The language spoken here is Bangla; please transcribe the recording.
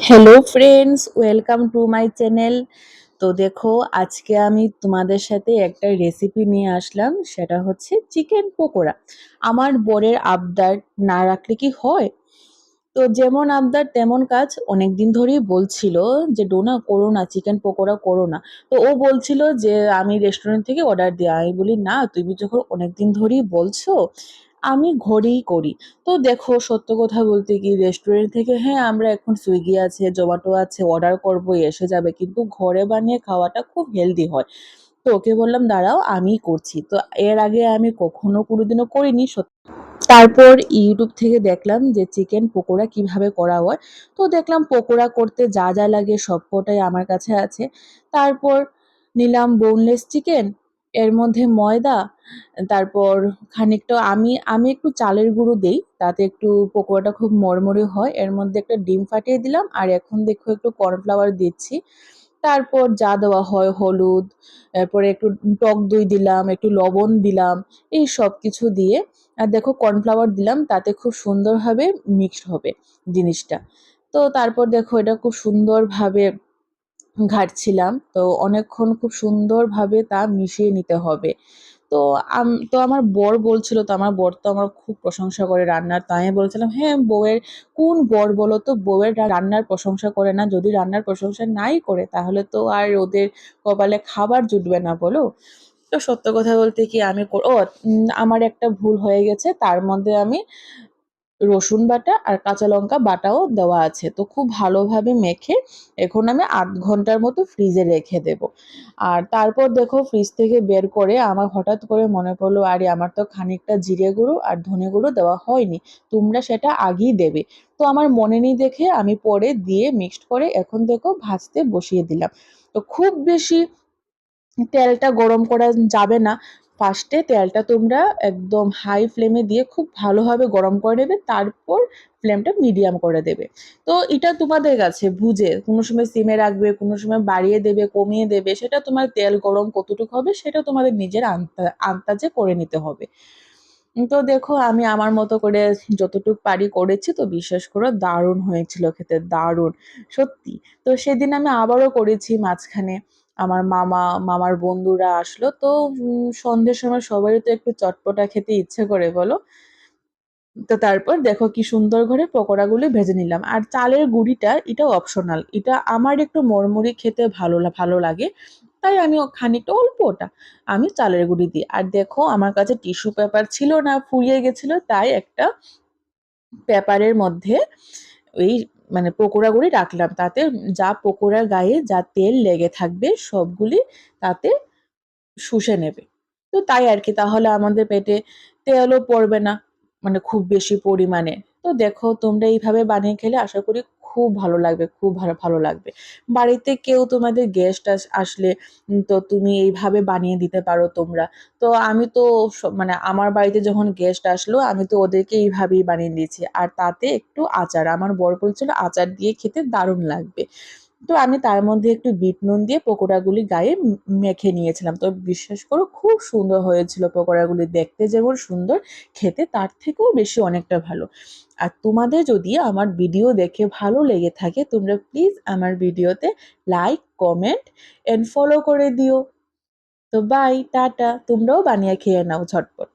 Hello friends, welcome to my channel. তো দেখো, আজকে আমি তোমাদের সাথে একটা রেসিপি নিয়ে আসলাম। সেটা হচ্ছে চিকেন পকোড়া। আমার বরের আবদার না রাখলে কি হয়? তো যেমন আবদার তেমন কাজ। অনেকদিন ধরেই বলছিল যে ডোনা করো না, চিকেন পকোড়া করো না। তো ও বলছিল যে আমি রেস্টুরেন্ট থেকে অর্ডার দিই। আমি বলি না, তুমি যখন অনেকদিন ধরেই বলছো, আমি ঘরেই করি। তো দেখো, সত্য কথা বলতে কি, রেস্টুরেন্ট থেকে হ্যাঁ আমরা এখন সুইগি আছে, জোম্যাটো আছে, অর্ডার করবো এসে যাবে, কিন্তু ঘরে বানিয়ে খাওয়াটা খুব হেলদি হয়। তো ওকে বললাম দাঁড়াও আমি করছি। তো এর আগে আমি কখনো কোনোদিনও করিনি। তারপর ইউটিউব থেকে দেখলাম যে চিকেন পকোড়া কিভাবে করা হয়। তো দেখলাম পকোড়া করতে যা যা লাগে সবকটাই আমার কাছে আছে। তারপর নিলাম বোনলেস চিকেন, এর মধ্যে ময়দা, তারপর খানিকটা আমি আমি একটু চালের গুঁড়ো দেই, তাতে একটু পকোড়াটা খুব মরমরে হয়। এর মধ্যে একটা ডিম ফাটিয়ে দিলাম, আর এখন দেখো একটু কর্নফ্লাওয়ার দিচ্ছি। তারপর যা দেওয়া হয় হলুদ, এরপরে একটু টক দই দিলাম, একটু লবণ দিলাম, এই সব কিছু দিয়ে আর দেখো কর্নফ্লাওয়ার দিলাম, তাতে খুব সুন্দরভাবে মিক্সড হবে জিনিসটা। তো তারপর দেখো এটা খুব সুন্দরভাবে ঘাটছিলাম, তো অনেকক্ষণ খুব সুন্দরভাবে তা মিশিয়ে নিতে হবে। তো তো আমার বর বলছিল, তো আমার বর তো আমার খুব প্রশংসা করে রান্নার। তাই আমি বলছিলাম হ্যাঁ, বউয়ের কোন বর বলো তো বউয়ের রান্নার প্রশংসা করে না? যদি রান্নার প্রশংসা নাই করে তাহলে তো আর ওদের কপালে খাবার জুটবে না, বলো। তো সত্য কথা বলতে কি আমি আমার একটা ভুল হয়ে গেছে, তার মধ্যে আমি রসুন বাটা আর কাঁচা লঙ্কা বাটাও দেওয়া আছে। তো খুব ভালোভাবে মেখে এখন আমি ৮ ঘন্টার মতো ফ্রিজে রেখে দেব। আর তারপর দেখো, ফ্রিজ থেকে বের করে আমার হঠাৎ করে মনে পড়লো, আরে আমার তো খানিকটা জিরে গুঁড়ো আর ধনে গুঁড়ো দেওয়া হয়নি, তোমরা সেটা আগেই দেবে। তো আমার মনে নেই দেখে আমি পরে দিয়ে মিক্সড করে এখন দেখো ভাজতে বসিয়ে দিলাম। তো খুব বেশি তেলটা গরম করা যাবে না। ফার্স্টে তেলটা তোমরা একদম হাই ফ্লেমে দিয়ে খুব ভালোভাবে গরম করে নেবে, তারপর ফ্লেমটা মিডিয়াম করে দেবে। তো এটা তোমাদের কাছে বুঝে, কোনো সময় সিমে রাখবে, কোনো সময় বাড়িয়ে দেবে, কমিয়ে দেবে, সেটা তোমার তেল গরম কতটুকু হবে সেটা তোমাদের নিজের আন্দাজে করে নিতে হবে। তো দেখো, আমি আমার মতো করে যতটুকু পারি করেছি। তো বিশ্বাস করো, দারুণ হয়েছিল খেতে, দারুণ সত্যি। তো সেদিন আমি আবারও করেছি মাঝখানে। আমার মামার বন্ধুরা আসলো, তো সন্ধ্যের সময় সবারই তো একটু চটপটা খেতে ইচ্ছে করে, বলো। তো তারপর দেখো কি সুন্দর করে পকোড়াগুলি ভেজে নিলাম। আর চালের গুঁড়িটা এটাও অপশনাল, এটা আমার একটু মরমরি খেতে ভালো লাগে, তাই আমি খানিকটা অল্প ওটা আমি চালের গুঁড়ি দিই। আর দেখো, আমার কাছে টিস্যু পেপার ছিল না, ফুরিয়ে গেছিল, তাই একটা পেপারের মধ্যে ওই মানে পকোড়াগুলি রাখলাম, তাতে যা পকোড়ার গায়ে যা তেল লেগে থাকবে সবগুলি তাতে শুষে নেবে। তো তাই আর কি, তাহলে আমাদের পেটে তেলও পড়বে না, মানে খুব বেশি পরিমাণে। তো দেখো, তোমরা এইভাবে বানিয়ে খেলে আশা করি খুব ভালো লাগবে, খুব ভালো ভালো লাগবে। বাড়িতে কেউ তোমাদের গেস্ট আসলে তো তুমি এইভাবে বানিয়ে দিতে পারো তোমরা। তো আমি তো মানে আমার বাড়িতে যখন গেস্ট আসলো, আমি তো ওদেরকে এইভাবেই বানিয়ে দিয়েছি। আর তাতে একটু আচার, আমার বর বলছিল আচার দিয়ে খেতে দারুণ লাগবে। তো আমি তার মধ্যে একটু বিট নুন দিয়ে পকোড়াগুলি গায়ে মেখে নিয়েছিলাম। তো বিশ্বাস করো, খুব সুন্দর হয়েছিল পকোড়াগুলি, দেখতে যেমন সুন্দর, খেতে তার থেকেও বেশি অনেকটা ভালো। আর তোমাদের যদি আমার ভিডিও দেখে ভালো লেগে থাকে, তোমরা প্লিজ আমার ভিডিওতে লাইক, কমেন্ট এন্ড ফলো করে দিও। তো বাই, টাটা, তোমরাও বানিয়ে খেয়ে নাও ঝটপট।